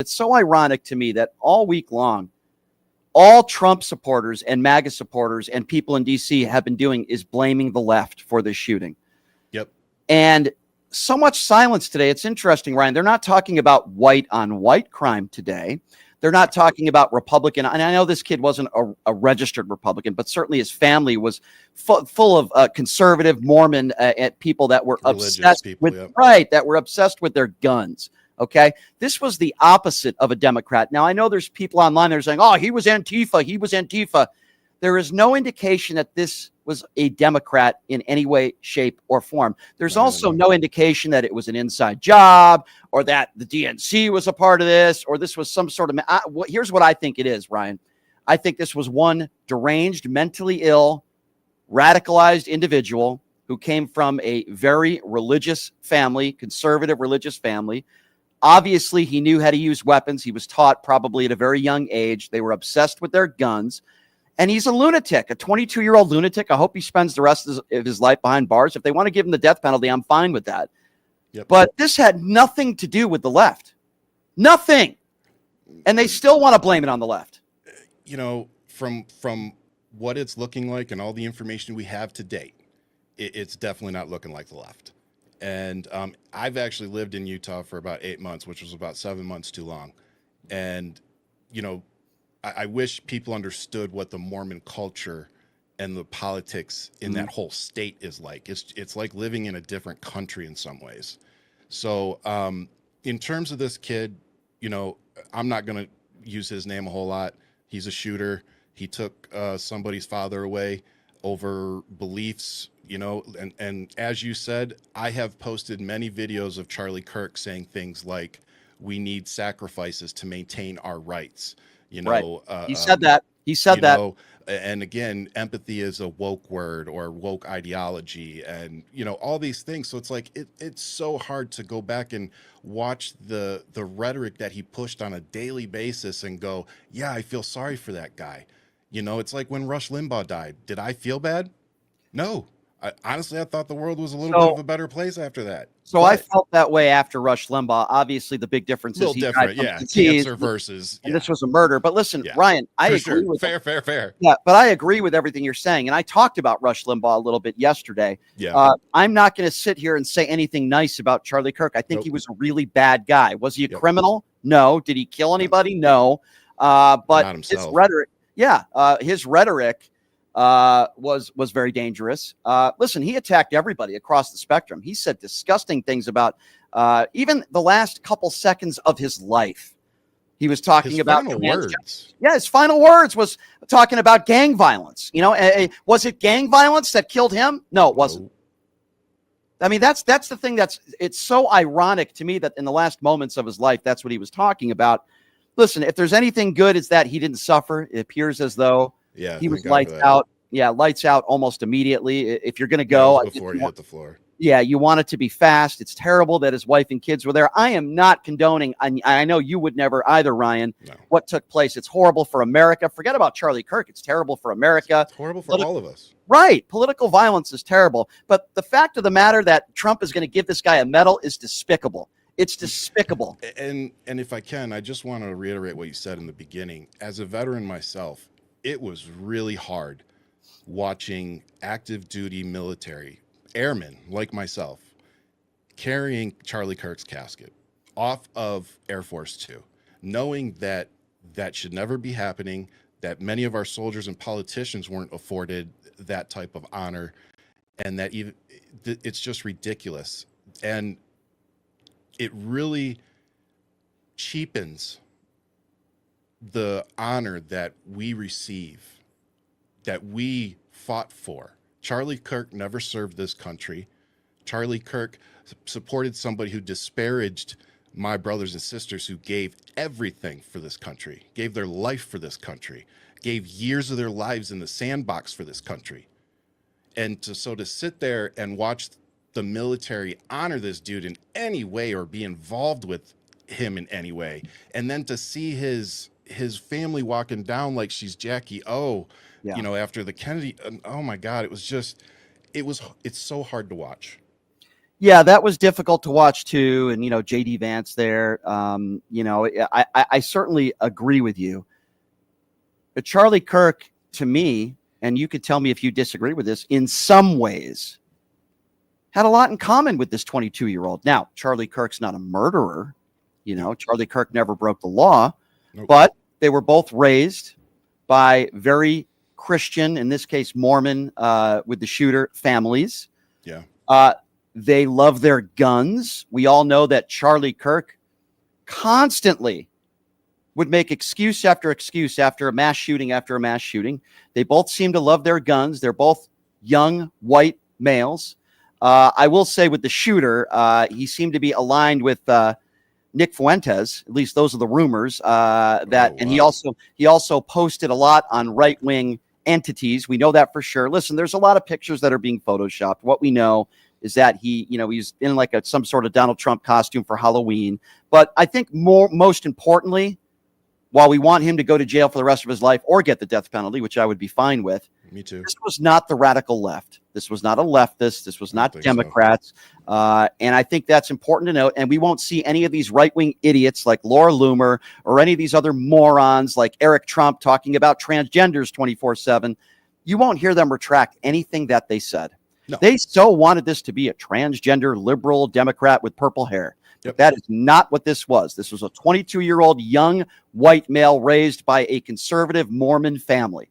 it's so ironic to me that all week long, all Trump supporters and MAGA supporters and people in D.C. have been doing is blaming the left for this shooting. Yep. And so much silence today. It's interesting, Ryan. They're not talking about white on white crime today. They're not talking about Republican. And I know this kid wasn't a registered Republican, but certainly his family was full of conservative Mormon people that were obsessed with, that were obsessed with their guns. Okay. This was the opposite of a Democrat. Now, I know there's people online that are saying, oh, he was Antifa. He was Antifa. There is no indication that this was a Democrat in any way, shape, or form. There's also no indication that it was an inside job or that the DNC was a part of this or this was some sort of. Here's what I think it is, Ryan. I think this was one deranged, mentally ill, radicalized individual who came from a very religious family, conservative religious family. Obviously, he knew how to use weapons. He was taught probably at a very young age. They were obsessed with their guns. And he's a lunatic, a 22-year-old lunatic. I hope he spends the rest of his life behind bars. If they want to give him the death penalty, I'm fine with that. Yep. But this had nothing to do with the left. Nothing. And they still want to blame it on the left. You know, from what it's looking like and all the information we have to date, it's definitely not looking like the left. And I've actually lived in Utah for about 8 months, which was about 7 months too long. And, you know, I wish people understood what the Mormon culture and the politics in that whole state is like. It's like living in a different country in some ways. So in terms of this kid, you know, I'm not going to use his name a whole lot. He's a shooter. He took somebody's father away over beliefs, you know, and as you said, I have posted many videos of Charlie Kirk saying things like, we need sacrifices to maintain our rights. You know, he said that. He said that. Know, and again, empathy is a woke word or woke ideology, and you know all these things. So it's like it's so hard to go back and watch the rhetoric that he pushed on a daily basis and go, yeah, I feel sorry for that guy. You know, it's like when Rush Limbaugh died. Did I feel bad? No. Honestly, I thought the world was a little bit of a better place after that. So I felt that way after Rush Limbaugh. Obviously, the big difference is he died from disease, cancer versus, and this was a murder. But listen, Ryan, I agree with fair. Yeah, but I agree with everything you're saying, and I talked about Rush Limbaugh a little bit yesterday. Yeah, I'm not going to sit here and say anything nice about Charlie Kirk. I think he was a really bad guy. Was he a criminal? No. Did he kill anybody? No. But his rhetoric, his rhetoric was very dangerous. Listen, he attacked everybody across the spectrum. He said disgusting things about even the last couple seconds of his life. He was talking his about final words. Yeah, his final words was talking about gang violence. You know, was it gang violence that killed him? No, it wasn't. I mean, that's the thing it's so ironic to me that in the last moments of his life, that's what he was talking about. Listen, if there's anything good, it's that he didn't suffer. It appears as though he was lights out. Yeah, lights out almost immediately. If you're going to go, before he hit the floor. Yeah, you want it to be fast. It's terrible that his wife and kids were there. I am not condoning. I know you would never either, Ryan. No. What took place? It's horrible for America. Forget about Charlie Kirk. It's terrible for America. It's horrible for all of us. Right. Political violence is terrible. But the fact of the matter that Trump is going to give this guy a medal is despicable. It's despicable. And if I can, I just want to reiterate what you said in the beginning. As a veteran myself, it was really hard watching active duty military airmen like myself carrying Charlie Kirk's casket off of Air Force 2, knowing that that should never be happening, that many of our soldiers and politicians weren't afforded that type of honor, and that even it's just ridiculous. And it really cheapens the honor that we receive, that we fought for. Charlie Kirk never served this country. Charlie Kirk supported somebody who disparaged my brothers and sisters who gave everything for this country, gave their life for this country, gave years of their lives in the sandbox for this country. And to sit there and watch the military honor this dude in any way or be involved with him in any way, and then to see his family walking down like she's Jackie O, you know, after the Kennedy, oh my God, it's so hard to watch. Yeah, that was difficult to watch too. And, JD Vance there, I certainly agree with you. But Charlie Kirk, to me, and you could tell me if you disagree with this, in some ways, had a lot in common with this 22-year-old. Now, Charlie Kirk's not a murderer. Charlie Kirk never broke the law, Nope. but they were both raised by very Christian, in this case, Mormon, with the shooter families. Yeah. They love their guns. We all know that Charlie Kirk constantly would make excuse after excuse after a mass shooting after a mass shooting. They both seem to love their guns. They're both young white males. I will say with the shooter, he seemed to be aligned with Nick Fuentes. At least those are the rumors. And he also posted a lot on right-wing entities. We know that for sure. Listen, there's a lot of pictures that are being photoshopped. What we know is that he's in like some sort of Donald Trump costume for Halloween. But I think most importantly, while we want him to go to jail for the rest of his life or get the death penalty, which I would be fine with, Me too. this was not the radical left. This was not a leftist. This was not Democrats. So. And I think that's important to note. And we won't see any of these right-wing idiots like Laura Loomer or any of these other morons like Eric Trump talking about transgenders 24/7. You won't hear them retract anything that they said. No. They so wanted this to be a transgender liberal Democrat with purple hair. Yep. That is not what this was. This was a 22-year-old young white male raised by a conservative Mormon family.